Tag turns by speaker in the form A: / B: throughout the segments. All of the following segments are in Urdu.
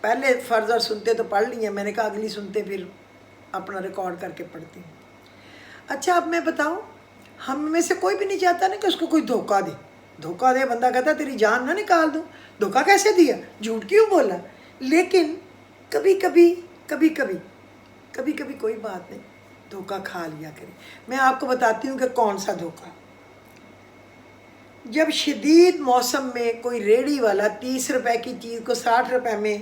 A: پہلے فرض اور سنتے تو پڑھ لی ہیں، میں نے کہا اگلی سنتے پھر اپنا ریکارڈ کر کے پڑھتی ہوں۔ اچھا اب میں بتاؤں، ہم میں سے کوئی بھی نہیں چاہتا نا کہ اس کو کوئی دھوکہ دے۔ دھوکہ دے، بندہ کہتا تیری جان نہ نکال دوں، دھوکہ کیسے دیا، جھوٹ کیوں بولا؟ لیکن کبھی کبھی کوئی بات نہیں، دھوکہ کھا لیا کرے۔ میں آپ کو بتاتی ہوں کہ کون سا دھوکہ۔ جب شدید موسم میں کوئی ریڑھی والا 30 روپے کی چیز کو 60 روپے میں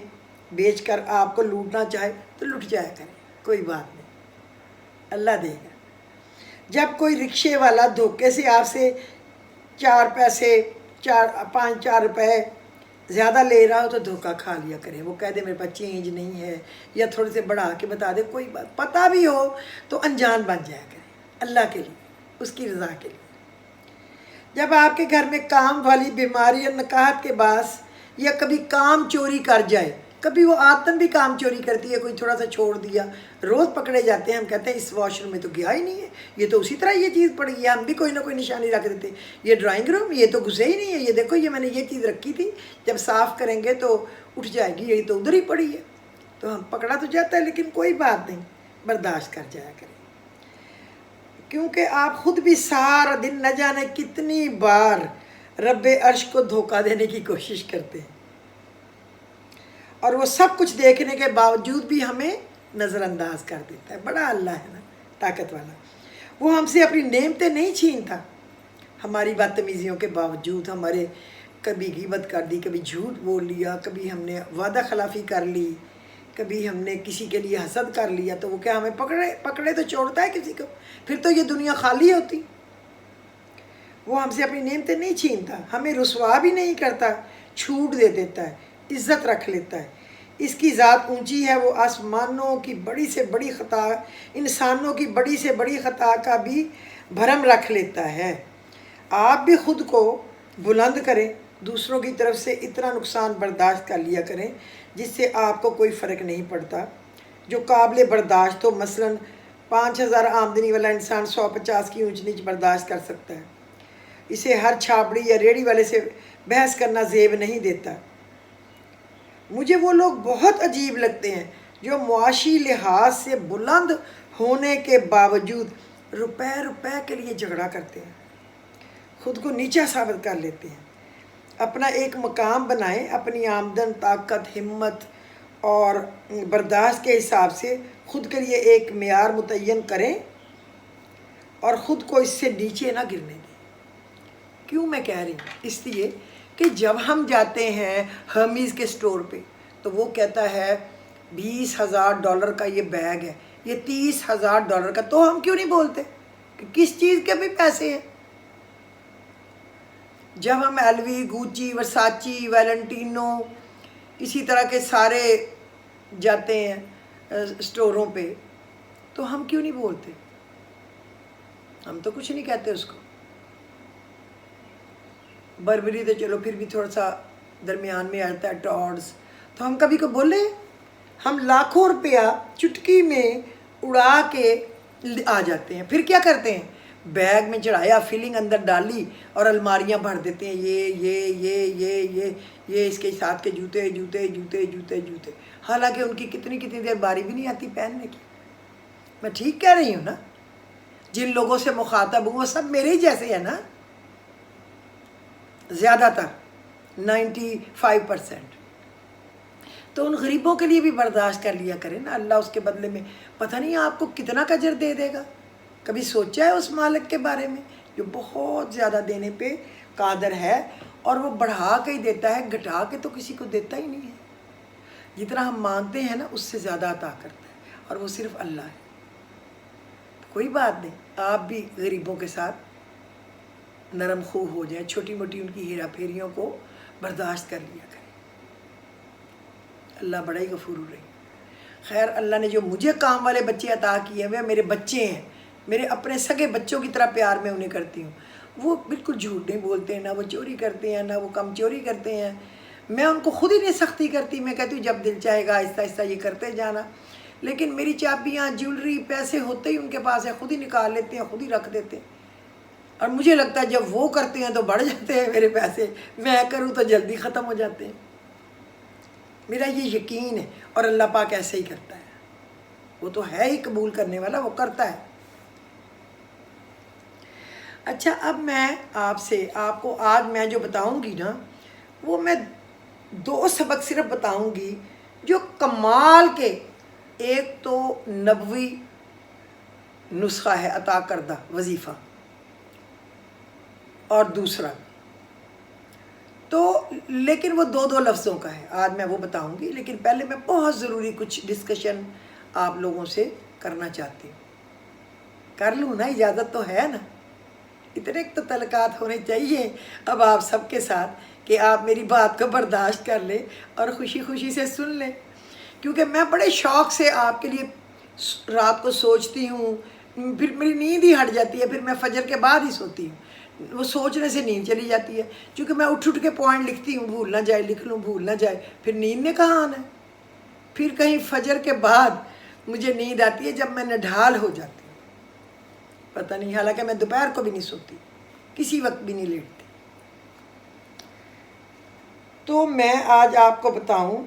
A: بیچ کر آپ کو لوٹنا چاہے تو لٹ جایا کرے، کوئی بات نہیں، اللہ دے گا۔ جب کوئی رکشے والا دھوکے سے آپ سے 4 روپے زیادہ لے رہا ہو تو دھوکہ کھا لیا کرے۔ وہ کہہ دے میرے پاس چینج نہیں ہے، یا تھوڑے سے بڑھا کے بتا دے، کوئی بات پتہ بھی ہو تو انجان بن جایا کرے اللہ کے لیے، اس کی رضا کے لیے۔ جب آپ کے گھر میں کام والی بیماری یا نکاحت کے باعث یا کبھی کام چوری کر جائے، کبھی وہ عادتاً بھی کام چوری کرتی ہے، کوئی تھوڑا سا چھوڑ دیا، روز پکڑے جاتے ہیں، ہم کہتے ہیں اس واش روم میں تو گیا ہی نہیں ہے، یہ تو اسی طرح یہ چیز پڑی ہے، ہم بھی کوئی نہ کوئی نشانی رکھ دیتے، یہ ڈرائنگ روم یہ تو گھسے ہی نہیں ہے، یہ دیکھو یہ میں نے یہ چیز رکھی تھی، جب صاف کریں گے تو اٹھ جائے گی، یہی تو ادھر ہی پڑی ہے۔ تو ہم پکڑا تو جاتا ہے لیکن کوئی بات نہیں، برداشت کر جایا کریں، کیونکہ آپ خود بھی سارا دن نہ جانے کتنی بار رب عرش کو دھوکہ دینے کی کوشش کرتے ہیں، اور وہ سب کچھ دیکھنے کے باوجود بھی ہمیں نظر انداز کر دیتا ہے۔ بڑا اللہ ہے نا، طاقت والا، وہ ہم سے اپنی نعمتیں نہیں چھینتا، ہماری بدتمیزیوں کے باوجود، ہمارے کبھی غیبت کر دی، کبھی جھوٹ بول لیا، کبھی ہم نے وعدہ خلافی کر لی، کبھی ہم نے کسی کے لیے حسد کر لیا، تو وہ کیا ہمیں پکڑے تو چھوڑتا ہے کسی کو؟ پھر تو یہ دنیا خالی ہوتی۔ وہ ہم سے اپنی نعمتیں نہیں چھینتا، ہمیں رسوا بھی نہیں کرتا، چھوٹ دے دیتا ہے، عزت رکھ لیتا ہے۔ اس کی ذات اونچی ہے، وہ آسمانوں کی بڑی سے بڑی خطا، انسانوں کی بڑی سے بڑی خطا کا بھی بھرم رکھ لیتا ہے۔ آپ بھی خود کو بلند کریں، دوسروں کی طرف سے اتنا نقصان برداشت کر لیا کریں جس سے آپ کو کوئی فرق نہیں پڑتا، جو قابل برداشت ہو۔ مثلاً 5000 آمدنی والا انسان 150 کی اونچ نیچ برداشت کر سکتا ہے، اسے ہر چھاپڑی یا ریڑھی والے سے بحث کرنا زیب نہیں دیتا۔ مجھے وہ لوگ بہت عجیب لگتے ہیں جو معاشی لحاظ سے بلند ہونے کے باوجود روپے کے لیے جھگڑا کرتے ہیں، خود کو نیچا ثابت کر لیتے ہیں۔ اپنا ایک مقام بنائیں، اپنی آمدن، طاقت، ہمت اور برداشت کے حساب سے خود کے لیے ایک معیار متعین کریں اور خود کو اس سے نیچے نہ گرنے دیں۔ کیوں میں کہہ رہی ہوں؟ اس لیے کہ جب ہم جاتے ہیں ہرمیز کے سٹور پہ تو وہ کہتا ہے $20,000 کا یہ بیگ ہے، یہ $30,000 کا، تو ہم کیوں نہیں بولتے کہ کس چیز کے بھی پیسے ہیں؟ جب ہم ایل وی، گوچی، ورساچی، ویلنٹینو، اسی طرح کے سارے جاتے ہیں سٹوروں پہ تو ہم کیوں نہیں بولتے؟ ہم تو کچھ نہیں کہتے اس کو۔ بربری تو چلو پھر بھی تھوڑا سا درمیان میں آتا ہے، ٹارڈز تو ہم کبھی کو بولے؟ ہم لاکھوں روپیہ چٹکی میں اڑا کے آ جاتے ہیں، پھر کیا کرتے ہیں؟ بیگ میں چڑھایا، فیلنگ اندر ڈالی اور الماریاں بھر دیتے ہیں، یہ اس کے ساتھ کے جوتے، حالانکہ ان کی کتنی دیر باری بھی نہیں آتی پہننے کی۔ میں ٹھیک کہہ رہی ہوں نا؟ جن لوگوں سے مخاطب ہوں وہ سب میرے ہی جیسے ہیں نا، زیادہ تر 95%۔ تو ان غریبوں کے لیے بھی برداشت کر لیا کریں نا، اللہ اس کے بدلے میں پتہ نہیں آپ کو کتنا اجر دے دے گا۔ کبھی سوچا ہے اس مالک کے بارے میں جو بہت زیادہ دینے پہ قادر ہے، اور وہ بڑھا کے ہی دیتا ہے، گھٹا کے تو کسی کو دیتا ہی نہیں ہے۔ جتنا ہم مانتے ہیں نا اس سے زیادہ عطا کرتا ہے، اور وہ صرف اللہ ہے۔ کوئی بات نہیں، آپ بھی غریبوں کے ساتھ نرم خو ہو جائیں، چھوٹی موٹی ان کی ہیرا پھیریوں کو برداشت کر لیا کریں۔ اللہ بڑا ہی غفور الرحیم۔ خیر، اللہ نے جو مجھے کام والے بچے عطا کیے ہیں، وہ میرے بچے ہیں، میرے اپنے سگے بچوں کی طرح پیار میں انہیں کرتی ہوں۔ وہ بالکل جھوٹ نہیں بولتے ہیں، نہ وہ چوری کرتے ہیں، نہ وہ کم چوری کرتے ہیں۔ میں ان کو خود ہی نہیں سختی کرتی، میں کہتی ہوں جب دل چاہے گا آہستہ آہستہ یہ کرتے جانا۔ لیکن میری چابیاں، جیولری، پیسے ہوتے ہی ان کے پاس ہے، خود ہی نکال لیتے ہیں، خود ہی رکھ دیتے ہیں۔ اور مجھے لگتا ہے جب وہ کرتے ہیں تو بڑھ جاتے ہیں میرے پیسے، میں کروں تو جلدی ختم ہو جاتے ہیں۔ میرا یہ یقین ہے، اور اللہ پاک ایسے ہی کرتا ہے، وہ تو ہے ہی قبول کرنے والا، وہ کرتا ہے۔ اچھا، اب میں آپ کو آج میں جو بتاؤں گی نا، وہ میں 2 سبق صرف بتاؤں گی جو کمال کے، ایک تو نبوی نسخہ ہے عطا کردہ وظیفہ، اور دوسرا تو لیکن وہ 2 لفظوں کا ہے، آج میں وہ بتاؤں گی، لیکن پہلے میں بہت ضروری کچھ ڈسکشن آپ لوگوں سے کرنا چاہتی ہوں۔ کر لوں نا؟ اجازت تو ہے نا؟ اتنے تو تعلقات ہونے چاہیے اب آپ سب کے ساتھ کہ آپ میری بات کو برداشت کر لیں اور خوشی خوشی سے سن لیں، کیونکہ میں بڑے شوق سے آپ کے لیے رات کو سوچتی ہوں، پھر میری نیند ہی ہٹ جاتی ہے، پھر میں فجر کے بعد ہی سوتی ہوں، وہ سوچنے سے نیند چلی جاتی ہے، کیونکہ میں اٹھ کے پوائنٹ لکھتی ہوں، بھول نہ جائے، لکھ لوں، بھول نہ جائے، پھر نیند نے کہاں آنا ہے، پھر کہیں فجر کے بعد مجھے نیند آتی ہے جب میں نڈھال ہو جاتی ہوں، پتہ نہیں، حالانکہ میں دوپہر کو بھی نہیں سوتی، کسی وقت بھی نہیں لیٹتی۔ تو میں آج آپ کو بتاؤں،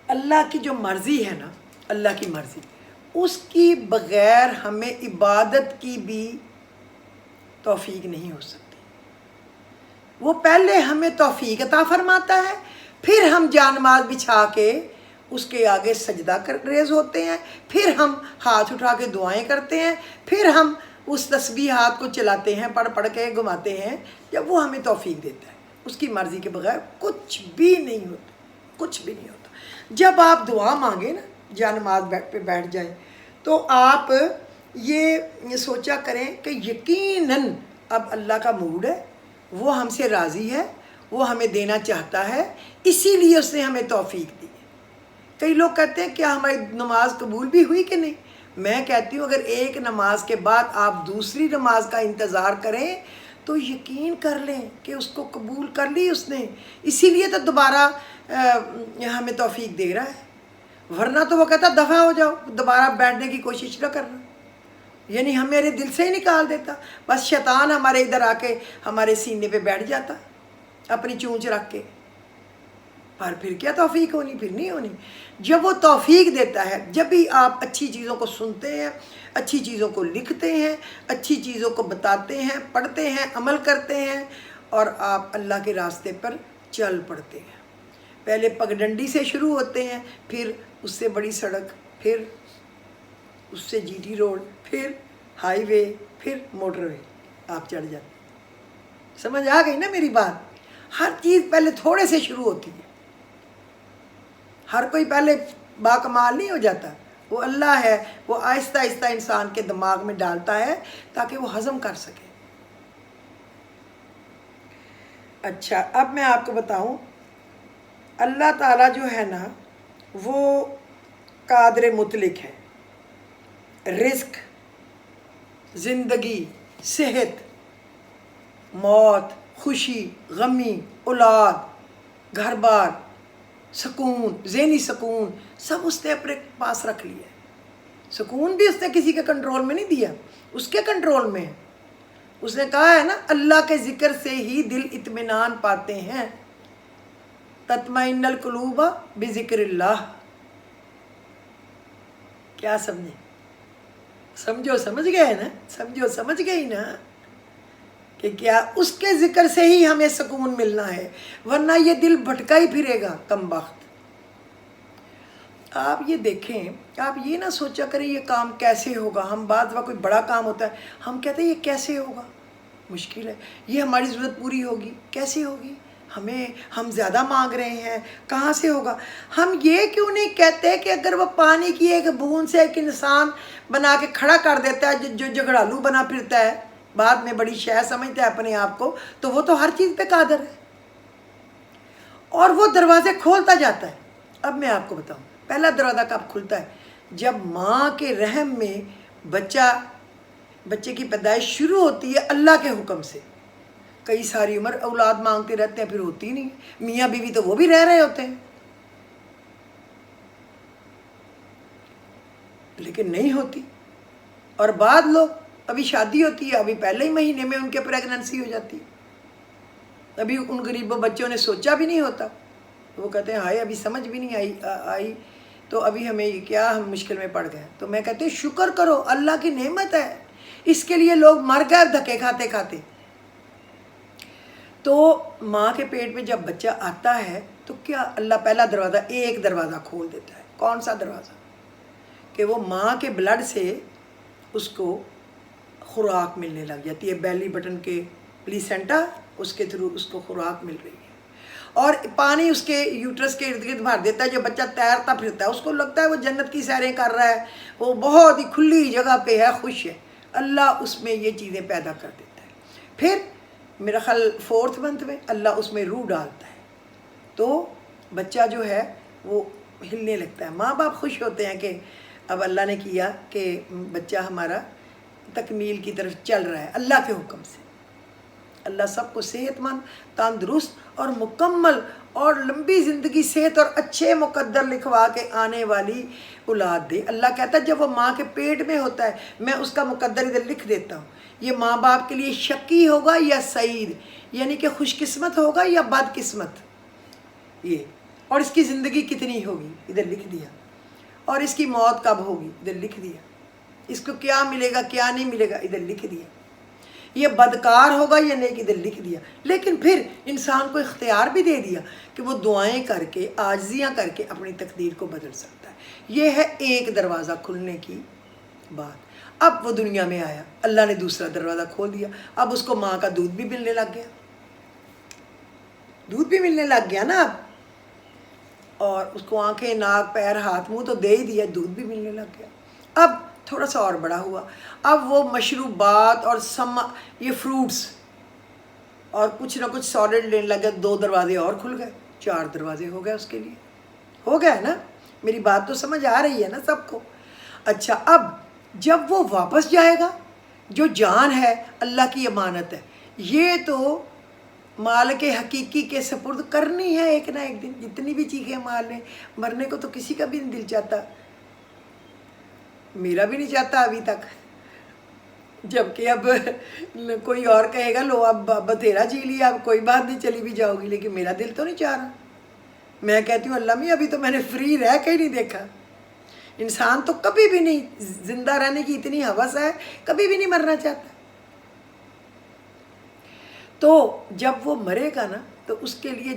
A: اللہ کی جو مرضی ہے نا، اللہ کی مرضی، اس کی بغیر ہمیں عبادت کی بھی توفیق نہیں ہو سکتی۔ وہ پہلے ہمیں توفیق عطا فرماتا ہے، پھر ہم جانماز بچھا کے اس کے آگے سجدہ ریز ہوتے ہیں، پھر ہم ہاتھ اٹھا کے دعائیں کرتے ہیں، پھر ہم اس تسبیحات کو چلاتے ہیں، پڑھ کے گھماتے ہیں، جب وہ ہمیں توفیق دیتا ہے۔ اس کی مرضی کے بغیر کچھ بھی نہیں ہوتا، کچھ بھی نہیں ہوتا۔ جب آپ دعا مانگے نا، جانماز پہ بیٹھ جائیں، تو آپ یہ سوچا کریں کہ یقیناً اب اللہ کا موڈ ہے، وہ ہم سے راضی ہے، وہ ہمیں دینا چاہتا ہے، اسی لیے اس نے ہمیں توفیق دی ہے۔ کئی لوگ کہتے ہیں کیا ہماری نماز قبول بھی ہوئی کہ نہیں؟ میں کہتی ہوں اگر ایک نماز کے بعد آپ دوسری نماز کا انتظار کریں تو یقین کر لیں کہ اس کو قبول کر لی اس نے، اسی لیے تو دوبارہ ہمیں توفیق دے رہا ہے، ورنہ تو وہ کہتا دفع ہو جاؤ، دوبارہ بیٹھنے کی کوشش نہ کرنا، یعنی ہم میرے دل سے ہی نکال دیتا، بس شیطان ہمارے ادھر آ کے ہمارے سینے پہ بیٹھ جاتا اپنی چونچ رکھ کے، پر پھر کیا توفیق ہونی؟ پھر نہیں ہونی۔ جب وہ توفیق دیتا ہے، جب بھی آپ اچھی چیزوں کو سنتے ہیں، اچھی چیزوں کو لکھتے ہیں، اچھی چیزوں کو بتاتے ہیں، پڑھتے ہیں، عمل کرتے ہیں، اور آپ اللہ کے راستے پر چل پڑتے ہیں۔ پہلے پگڈنڈی سے شروع ہوتے ہیں، پھر اس سے بڑی سڑک، پھر اس سے جی ٹی روڈ، پھر ہائی وے، پھر موٹر وے آپ چڑھ جاتے ہیں۔ سمجھ آ گئی نا میری بات؟ ہر چیز پہلے تھوڑے سے شروع ہوتی ہے، ہر کوئی پہلے باکمال نہیں ہو جاتا، وہ اللہ ہے، وہ آہستہ آہستہ انسان کے دماغ میں ڈالتا ہے تاکہ وہ ہضم کر سکے۔ اچھا، اب میں آپ کو بتاؤں، اللہ تعالیٰ جو ہے نا وہ قادر مطلق ہے، رزق، زندگی، صحت، موت، خوشی، غمی، اولاد، گھر بار، سکون، ذہنی سکون، سب اس نے اپنے پاس رکھ لیا ہے۔ سکون بھی اس نے کسی کے کنٹرول میں نہیں دیا، اس کے کنٹرول میں ہے۔ اس نے کہا ہے نا اللہ کے ذکر سے ہی دل اطمینان پاتے ہیں، تطمئن القلوب بذکر اللہ۔ کیا سمجھے؟ سمجھو سمجھ گئے نا؟ سمجھو سمجھ گئی نا کہ کیا اس کے ذکر سے ہی ہمیں سکون ملنا ہے، ورنہ یہ دل بھٹکا ہی پھرے گا کم بخت۔ آپ یہ دیکھیں، آپ یہ نہ سوچا کریں یہ کام کیسے ہوگا۔ ہم بعض دفعہ کوئی بڑا کام ہوتا ہے، ہم کہتے ہیں یہ کیسے ہوگا، مشکل ہے، یہ ہماری ضرورت پوری ہوگی، کیسے ہوگی، ہم زیادہ مانگ رہے ہیں، کہاں سے ہوگا۔ ہم یہ کیوں نہیں کہتے کہ اگر وہ پانی کی ایک بوند سے ایک انسان بنا کے کھڑا کر دیتا ہے جو جھگڑالو بنا پھرتا ہے، بعد میں بڑی شے سمجھتا ہے اپنے آپ کو، تو وہ تو ہر چیز پہ قادر ہے اور وہ دروازے کھولتا جاتا ہے۔ اب میں آپ کو بتاؤں، پہلا دروازہ کب کھلتا ہے؟ جب ماں کے رحم میں بچے کی پیدائش شروع ہوتی ہے اللہ کے حکم سے۔ کئی ساری عمر اولاد مانگتے رہتے ہیں، پھر ہوتی نہیں، میاں بیوی تو وہ بھی رہ رہے ہوتے ہیں لیکن نہیں ہوتی۔ اور بعد لوگ ابھی شادی ہوتی ہے، ابھی پہلے ہی مہینے میں ان کے پریگننسی ہو جاتی ہے، ابھی ان غریبوں بچوں نے سوچا بھی نہیں ہوتا وہ کہتے ہیں ہائے ابھی سمجھ بھی نہیں آئی تو ابھی ہمیں کیا ہم مشکل میں پڑ گئے. تو میں کہتی ہوں شکر کرو، اللہ کی نعمت ہے. اس کے لیے لوگ مر گئے دھکے کھاتے کھاتے. تو ماں کے پیٹ میں جب بچہ آتا ہے تو کیا اللہ پہلا دروازہ ایک دروازہ کھول دیتا ہے. کون سا دروازہ؟ کہ وہ ماں کے بلڈ سے اس کو خوراک ملنے لگ جاتی ہے. بیلی بٹن کے پلیسنٹا اس کے تھرو اس کو خوراک مل رہی ہے، اور پانی اس کے یوٹرس کے ارد گرد بھر دیتا ہے. جو بچہ تیرتا پھرتا ہے اس کو لگتا ہے وہ جنت کی سیریں کر رہا ہے، وہ بہت ہی کھلی جگہ پہ ہے، خوش ہے. اللہ اس میں یہ چیزیں پیدا کر دیتا ہے. پھر میرا خیال 4th منتھ میں اللہ اس میں روح ڈالتا ہے تو بچہ جو ہے وہ ہلنے لگتا ہے. ماں باپ خوش ہوتے ہیں کہ اب اللہ نے کیا کہ بچہ ہمارا تکمیل کی طرف چل رہا ہے اللہ کے حکم سے. اللہ سب کو صحت مند، تندرست اور مکمل اور لمبی زندگی، صحت اور اچھے مقدر لکھوا کے آنے والی اولاد دے. اللہ کہتا ہے جب وہ ماں کے پیٹ میں ہوتا ہے میں اس کا مقدر ادھر لکھ دیتا ہوں. یہ ماں باپ کے لیے شقی ہوگا یا سعید، یعنی کہ خوش قسمت ہوگا یا بد قسمت، یہ اور اس کی زندگی کتنی ہوگی ادھر لکھ دیا، اور اس کی موت کب ہوگی ادھر لکھ دیا، اس کو کیا ملے گا کیا نہیں ملے گا ادھر لکھ دیا، یہ بدکار ہوگا یا نیک ادھر لکھ دیا. لیکن پھر انسان کو اختیار بھی دے دیا کہ وہ دعائیں کر کے عاجزیاں کر کے اپنی تقدیر کو بدل سکتا ہے. یہ ہے ایک دروازہ کھلنے کی بات. اب وہ دنیا میں آیا، اللہ نے دوسرا دروازہ کھول دیا. اب اس کو ماں کا دودھ بھی ملنے لگ گیا، دودھ بھی ملنے لگ گیا نا اب، اور اس کو آنکھیں ناک پیر ہاتھ منہ تو دے ہی دیا، دودھ بھی ملنے لگ گیا. اب تھوڑا سا اور بڑا ہوا، اب وہ مشروبات اور یہ فروٹس اور کچھ نہ کچھ سالڈ لینے لگا. 2 دروازے اور کھل گئے، 4 دروازے ہو گئے اس کے لیے. ہو گیا نا؟ میری بات تو سمجھ آ رہی ہے نا سب کو؟ اچھا، اب جب وہ واپس جائے گا، جو جان ہے اللہ کی امانت ہے، یہ تو مالک حقیقی کے سپرد کرنی ہے ایک نہ ایک دن. جتنی بھی چیخیں مار لیں، مرنے کو تو کسی کا بھی نہیں دل چاہتا، میرا بھی نہیں چاہتا ابھی تک. جبکہ اب کوئی اور کہے گا لو اب بتھیرا جی لیا، اب کوئی بات نہیں چلی بھی جاؤ گی، لیکن میرا دل تو نہیں چاہ رہا. میں کہتی ہوں اللہ ابھی تو میں نے فری رہ کے ہی نہیں دیکھا. انسان تو کبھی بھی نہیں، زندہ رہنے کی اتنی ہوس ہے، کبھی بھی نہیں مرنا چاہتا. تو جب وہ مرے گا نا تو اس کے لیے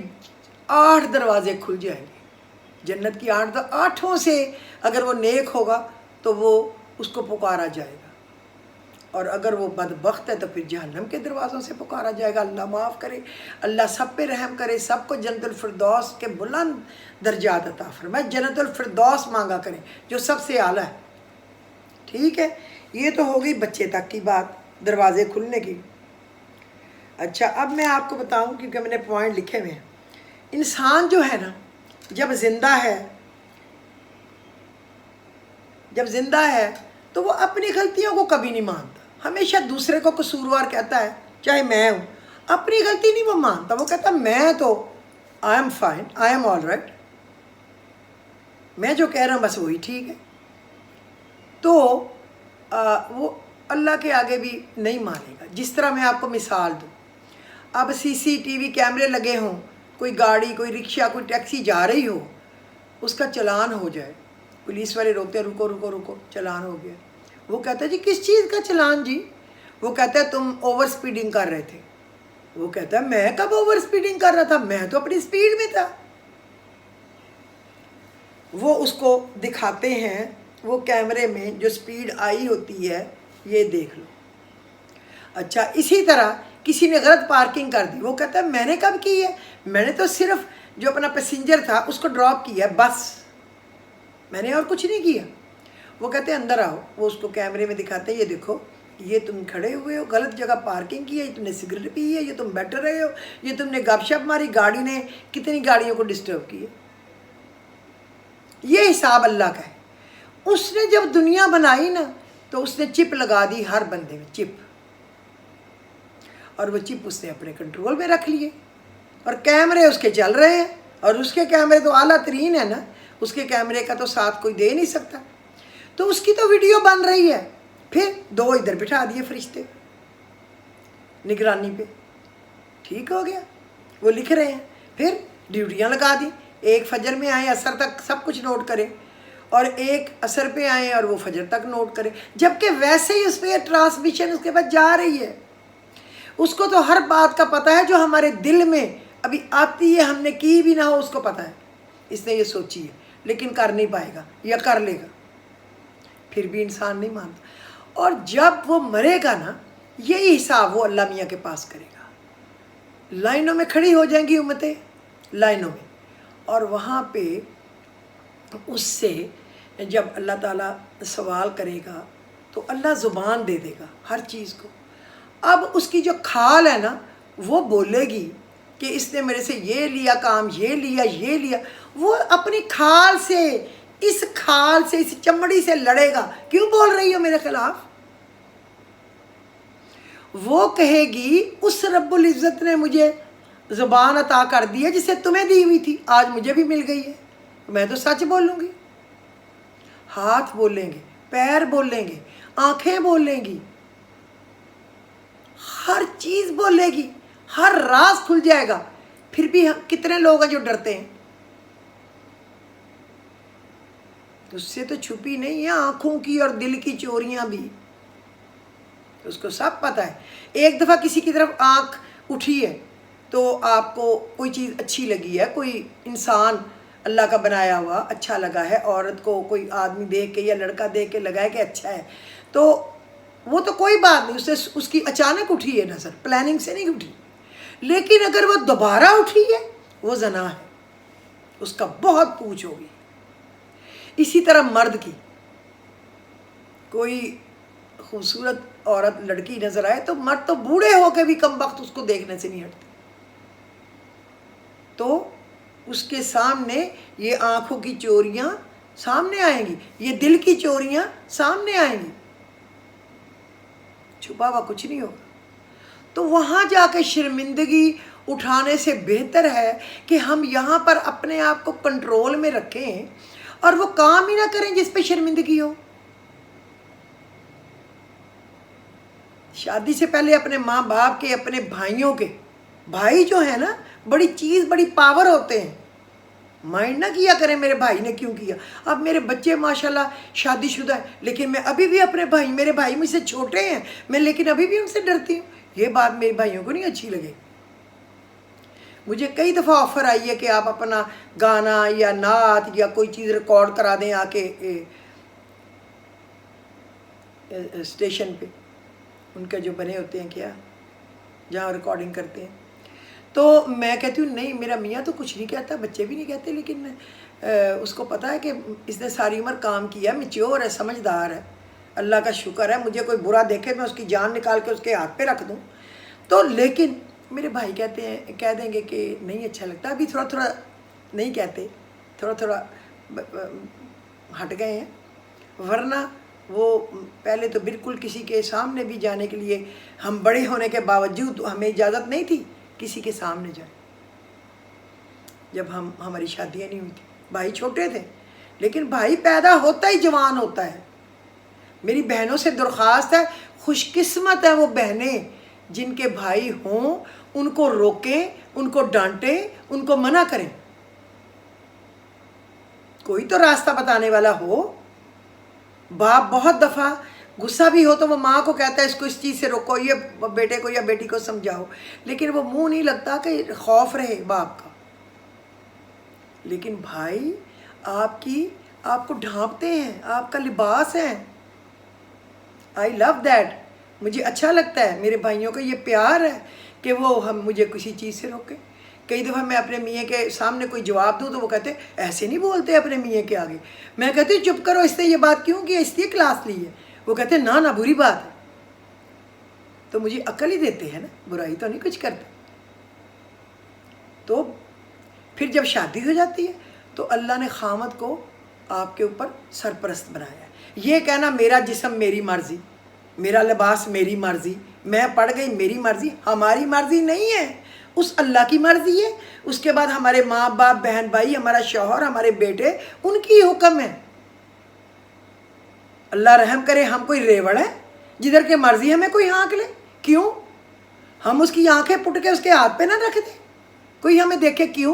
A: 8 دروازے کھل جائیں گے جنت کی. 8 سے اگر وہ نیک ہوگا تو وہ اس کو پکارا جائے گا، اور اگر وہ بدبخت ہے تو پھر جہنم کے دروازوں سے پکارا جائے گا. اللہ معاف کرے، اللہ سب پہ رحم کرے، سب کو جنت الفردوس کے بلند درجات عطا فرمائے. جنت الفردوس مانگا کریں جو سب سے اعلیٰ ہے. ٹھیک ہے، یہ تو ہو گئی بچے تک کی بات، دروازے کھلنے کی. اچھا، اب میں آپ کو بتاؤں کیونکہ میں نے پوائنٹ لکھے ہوئے ہیں. انسان جو ہے نا جب زندہ ہے تو وہ اپنی غلطیوں کو کبھی نہیں مانتا، ہمیشہ دوسرے کو قصوروار کہتا ہے. چاہے میں ہوں، اپنی غلطی نہیں وہ مانتا. وہ کہتا میں تو I am fine, I am all right, میں جو کہہ رہا ہوں بس وہی ٹھیک ہے. تو وہ اللہ کے آگے بھی نہیں مانے گا. جس طرح میں آپ کو مثال دوں، اب CCTV کیمرے لگے ہوں، کوئی گاڑی، کوئی رکشہ، کوئی ٹیکسی جا رہی ہو، اس کا چلان ہو جائے، پولیس والے روکتے ہیں رکو رکو رکو، چلان ہو گیا. وہ کہتا ہے جی کس چیز کا چلان جی؟ وہ کہتا ہے تم اوور سپیڈنگ کر رہے تھے. وہ کہتا ہے میں کب اوور سپیڈنگ کر رہا تھا، میں تو اپنی سپیڈ میں تھا. وہ اس کو دکھاتے ہیں وہ کیمرے میں جو سپیڈ آئی ہوتی ہے، یہ دیکھ لو. اچھا، اسی طرح کسی نے غلط پارکنگ کر دی. وہ کہتا ہے میں نے کب کی ہے، میں نے تو صرف جو اپنا پیسنجر تھا اس کو ڈراپ کیا بس، میں نے اور کچھ نہیں کیا. وہ کہتے ہیں اندر آؤ. وہ اس کو کیمرے میں دکھاتے ہیں یہ دیکھو یہ تم کھڑے ہوئے ہو، غلط جگہ پارکنگ کی ہے، یہ تم نے سگریٹ پی ہے، یہ تم بیٹھ رہے ہو، یہ تم نے گپ شپ ماری، گاڑی نے کتنی گاڑیوں کو ڈسٹرب کی ہے. یہ حساب اللہ کا ہے. اس نے جب دنیا بنائی نا تو اس نے چپ لگا دی ہر بندے میں، چپ، اور وہ چپ اس نے اپنے کنٹرول میں رکھ لیے، اور کیمرے اس کے چل رہے ہیں. اور اس کے کیمرے تو اعلیٰ ترین ہے نا، اس کے کیمرے کا تو ساتھ کوئی دے نہیں سکتا. تو اس کی تو ویڈیو بن رہی ہے. پھر 2 ادھر بٹھا دیے فرشتے نگرانی پہ، ٹھیک ہو گیا، وہ لکھ رہے ہیں. پھر ڈیوٹیاں لگا دی ایک فجر میں آئیں عصر تک سب کچھ نوٹ کریں، اور ایک عصر پہ آئیں اور وہ فجر تک نوٹ کریں، جبکہ ویسے ہی اس پہ ٹرانسمیشن اس کے بعد جا رہی ہے۔ اس کو تو ہر بات کا پتہ ہے جو ہمارے دل میں ابھی آتی ہے، ہم نے کی بھی نہ ہو اس کو پتہ ہے، اس نے یہ سوچی ہے، لیکن کر نہیں پائے گا یا کر لے گا، پھر بھی انسان نہیں مانتا۔ اور جب وہ مرے گا نا، یہی حساب وہ اللہ میاں کے پاس کرے گا۔ لائنوں میں کھڑی ہو جائیں گی امتیں، لائنوں میں، اور وہاں پہ اس سے جب اللہ تعالیٰ سوال کرے گا تو اللہ زبان دے دے گا ہر چیز کو۔ اب اس کی جو کھال ہے نا وہ بولے گی کہ اس نے میرے سے یہ لیا کام، یہ لیا، یہ لیا۔ وہ اپنی کھال سے، اس کھال سے، اس چمڑی سے لڑے گا، کیوں بول رہی ہو میرے خلاف؟ وہ کہے گی اس رب العزت نے مجھے زبان عطا کر دی ہے جسے تمہیں دی ہوئی تھی، آج مجھے بھی مل گئی ہے، میں تو سچ بولوں گی۔ ہاتھ بولیں گے، پیر بولیں گے، آنکھیں بولیں گی، ہر چیز بولے گی، ہر راز کھل جائے گا۔ پھر بھی کتنے لوگ ہیں جو ڈرتے ہیں؟ اس سے تو چھپی نہیں ہے آنکھوں کی اور دل کی چوریاں بھی، اس کو سب پتہ ہے۔ ایک دفعہ کسی کی طرف آنکھ اٹھی ہے تو آپ کو کوئی چیز اچھی لگی ہے، کوئی انسان اللہ کا بنایا ہوا اچھا لگا ہے، عورت کو کوئی آدمی دیکھ کے یا لڑکا دیکھ کے لگا ہے کہ اچھا ہے، تو وہ تو کوئی بات نہیں، اس کی اچانک اٹھی ہے نظر، پلاننگ سے نہیں اٹھی۔ لیکن اگر وہ دوبارہ اٹھی ہے وہ زنا ہے، اس کا بہت پوچھ ہوگی۔ اسی طرح مرد کی کوئی خوبصورت عورت لڑکی نظر آئے تو مرد تو بوڑھے ہو کے بھی کم وقت اس کو دیکھنے سے نہیں ہٹتے۔ تو اس کے سامنے یہ آنکھوں کی چوریاں سامنے آئیں گی، یہ دل کی چوریاں سامنے آئیں گی، چھپا ہوا کچھ نہیں ہوگا۔ تو وہاں جا کے شرمندگی اٹھانے سے بہتر ہے کہ ہم یہاں پر اپنے آپ کو کنٹرول میں رکھیں اور وہ کام ہی نہ کریں جس پہ شرمندگی ہو۔ شادی سے پہلے اپنے ماں باپ کے، اپنے بھائیوں کے، بھائی جو ہے نا بڑی چیز، بڑی پاور ہوتے ہیں، مائنڈ نہ کیا کریں میرے بھائی نے کیوں کیا۔ اب میرے بچے ماشاءاللہ شادی شدہ ہیں، لیکن میں ابھی بھی اپنے بھائی، میرے بھائی مجھ سے چھوٹے ہیں، میں لیکن ابھی بھی ان سے ڈرتی ہوں۔ یہ بات میرے بھائیوں کو نہیں اچھی لگے۔ مجھے کئی دفعہ آفر آئی ہے کہ آپ اپنا گانا یا نعت یا کوئی چیز ریکارڈ کرا دیں آ کے اسٹیشن پہ، ان کے جو بنے ہوتے ہیں کیا، جہاں ریکارڈنگ کرتے ہیں۔ تو میں کہتی ہوں نہیں، میرا میاں تو کچھ نہیں کہتا، بچے بھی نہیں کہتے، لیکن اس کو پتہ ہے کہ اس نے ساری عمر کام کیا، میچور ہے، سمجھدار ہے، اللہ کا شکر ہے، مجھے کوئی برا دیکھے میں اس کی جان نکال کے اس کے ہاتھ پہ رکھ دوں۔ تو لیکن میرے بھائی کہہ دیں گے کہ نہیں اچھا لگتا، ابھی تھوڑا تھوڑا نہیں کہتے، تھوڑا تھوڑا ہٹ گئے ہیں، ورنہ وہ پہلے تو بالکل کسی کے سامنے بھی جانے کے لیے، ہم بڑے ہونے کے باوجود ہمیں اجازت نہیں تھی کسی کے سامنے جائیں۔ جب ہماری شادیاں نہیں ہوئی تھی، بھائی چھوٹے تھے، لیکن بھائی پیدا ہوتا ہی جوان ہوتا ہے۔ میری بہنوں سے درخواست ہے، خوش قسمت ہے وہ بہنیں جن کے بھائی ہوں، ان کو روکیں، ان کو ڈانٹیں، ان کو منع کریں، کوئی تو راستہ بتانے والا ہو۔ باپ بہت دفعہ غصہ بھی ہو تو وہ ماں کو کہتا ہے اس کو اس چیز سے روکو، یہ بیٹے کو یا بیٹی کو سمجھاؤ، لیکن وہ منہ نہیں لگتا کہ خوف رہے باپ کا۔ لیکن بھائی آپ کو ڈھانپتے ہیں، آپ کا لباس ہے۔ آئی لو دیٹ، مجھے اچھا لگتا ہے میرے بھائیوں کا یہ پیار ہے کہ وہ مجھے کسی چیز سے روکے۔ کئی دفعہ میں اپنے میاں کے سامنے کوئی جواب دوں تو وہ کہتے ہیں ایسے نہیں بولتے اپنے میاں کے آگے۔ میں کہتی ہوں چپ کرو، اس نے یہ بات کیوں کی، اس لیے کلاس لی ہے۔ وہ کہتے ہیں نہ بری بات ہے۔ تو مجھے عقل ہی دیتے ہیں نا، برائی تو نہیں کچھ کرتے۔ تو پھر جب شادی ہو جاتی ہے تو اللہ نے خامد کو آپ کے اوپر سرپرست بنایا ہے۔ یہ کہنا میرا جسم میری مرضی، میرا لباس میری مرضی، میں پڑ گئی میری مرضی، ہماری مرضی نہیں ہے، اس اللہ کی مرضی ہے۔ اس کے بعد ہمارے ماں باپ، بہن بھائی، ہمارا شوہر، ہمارے بیٹے، ان کی حکم ہے۔ اللہ رحم کرے، ہم کوئی ریوڑ ہے جدھر کے مرضی ہمیں کوئی ہانک لے؟ کیوں؟ ہم اس کی آنکھیں پٹ کے اس کے ہاتھ پہ نہ رکھ دیں، کوئی ہمیں دیکھے کیوں؟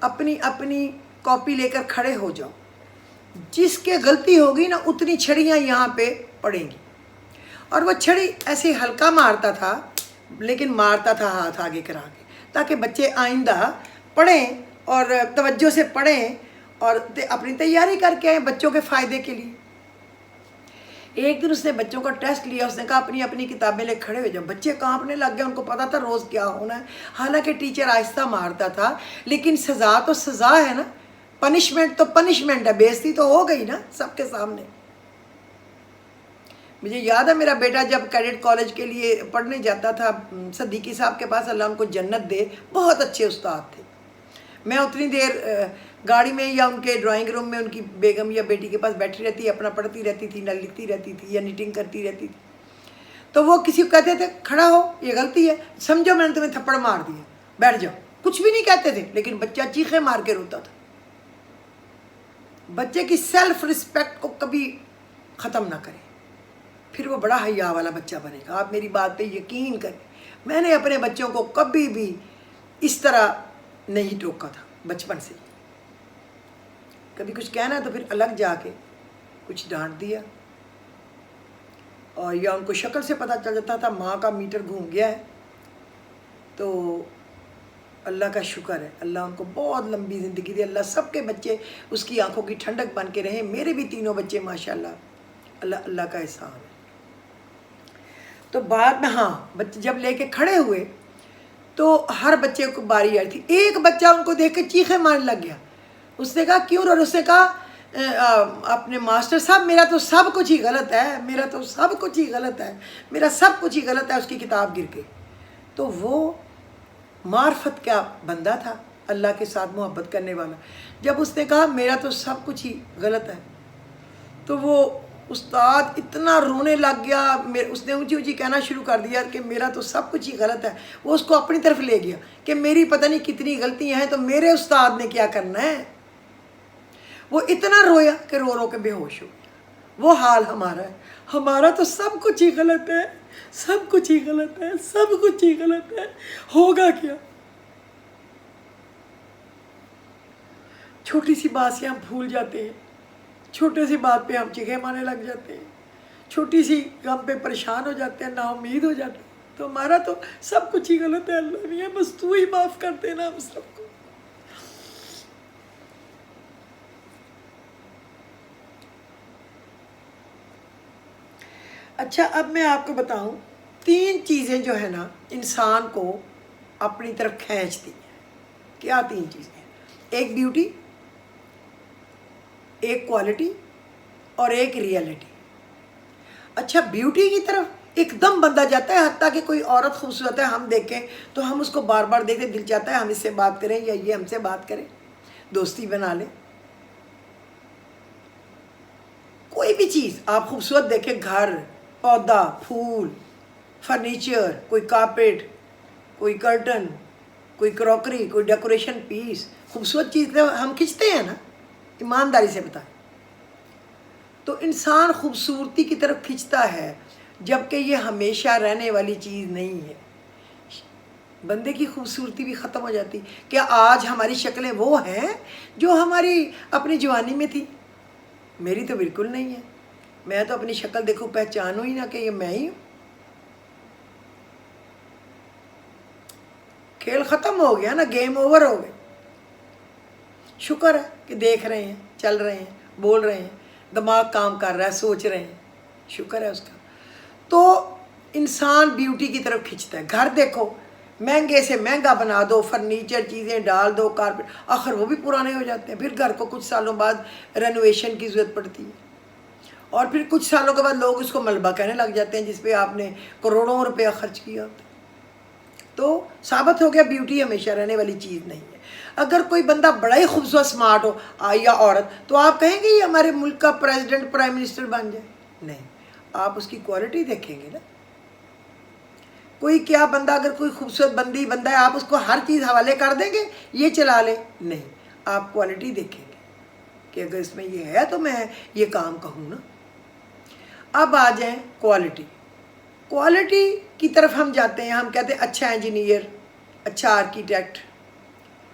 A: اپنی اپنی کاپی لے کر کھڑے ہو جاؤ. جس کے غلطی ہوگی نا اتنی چھڑیاں یہاں پہ پڑیں گی. اور وہ چھڑی ایسے ہلکا مارتا تھا لیکن مارتا تھا ہاتھ آگے کرا کے، تاکہ بچے آئندہ پڑھیں اور توجہ سے پڑھیں اور اپنی تیاری کر کے آئیں بچوں کے فائدے کے لیے. ایک دن اس نے بچوں کا ٹیسٹ لیا، اس نے کہا اپنی اپنی کتابیں لے کھڑے ہو جاؤ. بچے کانپنے لگ گئے، ان کو پتا تھا روز کیا ہونا ہے. حالانکہ ٹیچر آہستہ مارتا تھا لیکن سزا تو سزا ہے نا، پنشمنٹ تو پنشمنٹ ہے، بےعزتی تو ہو گئی نا سب کے سامنے. مجھے یاد ہے میرا بیٹا جب کیڈٹ کالج کے لیے پڑھنے جاتا تھا صدیقی صاحب کے پاس، اللہ ان کو جنت دے، بہت اچھے استاد تھے. میں اتنی دیر گاڑی میں یا ان کے ڈرائنگ روم میں ان کی بیگم یا بیٹی کے پاس بیٹھی رہتی، اپنا پڑھتی رہتی تھی، نہ لکھتی رہتی تھی یا نیٹنگ کرتی رہتی تھی. تو وہ کسی کو کہتے تھے کھڑا ہو، یہ غلطی ہے، سمجھو میں نے تمہیں تھپڑ مار دیا، بیٹھ جاؤ. کچھ بھی نہیں کہتے تھے لیکن بچہ چیخے مار کے روتا تھا. بچے کی سیلف رسپیکٹ کو کبھی ختم نہ کریں، پھر وہ بڑا حیا والا بچہ بنے گا. آپ میری بات پہ یقین کریں، میں نے اپنے بچوں کو کبھی بھی اس طرح نہیں ٹوکا تھا بچپن سے. کبھی کچھ کہنا تو پھر الگ جا کے کچھ ڈانٹ دیا، اور یا ان کو شکل سے پتہ چل جاتا تھا ماں کا میٹر گھوم گیا ہے. تو اللہ کا شکر ہے، اللہ ان کو بہت لمبی زندگی دی. اللہ سب کے بچے اس کی آنکھوں کی ٹھنڈک بن کے رہیں. میرے بھی تینوں بچے ماشاءاللہ، اللہ کا احسان ہے. تو بعد میں ہاں بچے جب لے کے کھڑے ہوئے تو ہر بچے کو باری آئی تھی. ایک بچہ ان کو دیکھ کے چیخے مارنے لگ گیا. اس نے کہا کیوں؟ اور اس نے کہا اپنے ماسٹر صاحب میرا تو سب کچھ ہی غلط ہے، میرا تو سب کچھ ہی غلط ہے، میرا سب کچھ ہی غلط ہے. اس کی کتاب گر گئی. تو وہ معرفت کا بندہ تھا، اللہ کے ساتھ محبت کرنے والا. جب اس نے کہا میرا تو سب کچھ ہی غلط ہے، تو وہ استاد اتنا رونے لگ گیا. اس نے اونچی اونچی کہنا شروع کر دیا کہ میرا تو سب کچھ ہی غلط ہے. وہ اس کو اپنی طرف لے گیا کہ میری پتہ نہیں کتنی غلطیاں ہیں تو میرے استاد نے کیا کرنا ہے. وہ اتنا رویا کہ رو رو کے بے ہوش ہو گیا. وہ حال ہمارا ہے، ہمارا تو سب کچھ ہی غلط ہے، سب کچھ ہی غلط ہے، سب کچھ ہی غلط ہے. ہوگا کیا؟ چھوٹی سی بات سے ہم بھول جاتے ہیں، چھوٹے سی بات پہ ہم چیخے مارنے لگ جاتے ہیں، چھوٹی سی غم پہ پریشان ہو جاتے ہیں، نا امید ہو جاتے ہیں. تو ہمارا تو سب کچھ ہی غلط ہے، اللہ نہیں ہے، بس تو ہی معاف کر دینا ہم سب کو. اچھا اب میں آپ کو بتاؤں 3 چیزیں جو ہے نا انسان کو اپنی طرف کھینچتی ہیں. کیا 3 چیزیں ہیں؟ ایک بیوٹی، ایک کوالٹی اور ایک ریئلٹی. اچھا بیوٹی کی طرف ایک دم بندہ جاتا ہے، حتیٰ کہ کوئی عورت خوبصورت ہے ہم دیکھیں تو ہم اس کو بار بار دیکھتے دل چاہتا ہے ہم اس سے بات کریں یا یہ ہم سے بات کریں، دوستی بنا لیں. کوئی بھی چیز آپ خوبصورت دیکھیں، گھر، پودا، پھول، فرنیچر، کوئی کارپیٹ، کوئی کرٹن، کوئی کراکری، کوئی ڈیکوریشن پیس، خوبصورت چیز ہم کھنچتے ہیں نا، ایمانداری سے بتائیں. تو انسان خوبصورتی کی طرف کھنچتا ہے جبکہ یہ ہمیشہ رہنے والی چیز نہیں ہے. بندے کی خوبصورتی بھی ختم ہو جاتی. کیا آج ہماری شکلیں وہ ہیں جو ہماری اپنی جوانی میں تھی؟ میری تو بالکل نہیں ہے. میں تو اپنی شکل دیکھوں پہچانوں ہی نہ کہ یہ میں ہی ہوں. کھیل ختم ہو گیا نا، گیم اوور ہو گئے. شکر ہے کہ دیکھ رہے ہیں، چل رہے ہیں، بول رہے ہیں، دماغ کام کر رہا ہے، سوچ رہے ہیں، شکر ہے اس کا. تو انسان بیوٹی کی طرف کھنچتا ہے. گھر دیکھو، مہنگے سے مہنگا بنا دو، فرنیچر چیزیں ڈال دو، کارپیٹ، آخر وہ بھی پرانے ہو جاتے ہیں. پھر گھر کو کچھ سالوں بعد رینوویشن کی ضرورت پڑتی ہے، اور پھر کچھ سالوں کے بعد لوگ اس کو ملبہ کہنے لگ جاتے ہیں جس پہ آپ نے کروڑوں روپیہ خرچ کیا ہوتا ہے. تو ثابت ہو گیا بیوٹی ہمیشہ رہنے والی چیز نہیں ہے. اگر کوئی بندہ بڑا ہی خوبصورت اسمارٹ ہو یا عورت، تو آپ کہیں گے یہ ہمارے ملک کا پریزیڈنٹ، پرائم منسٹر بن جائے؟ نہیں، آپ اس کی کوالٹی دیکھیں گے نا. کوئی کیا بندہ، اگر کوئی خوبصورت بندہ ہے آپ اس کو ہر چیز حوالے کر دیں گے یہ چلا لے؟ نہیں، آپ کوالٹی دیکھیں گے کہ اگر اس میں یہ ہے تو میں یہ کام کہوں نا. اب آ جائیں کوالٹی. کوالٹی کی طرف ہم جاتے ہیں، ہم کہتے ہیں اچھا انجینئر، اچھا آرکیٹیکٹ،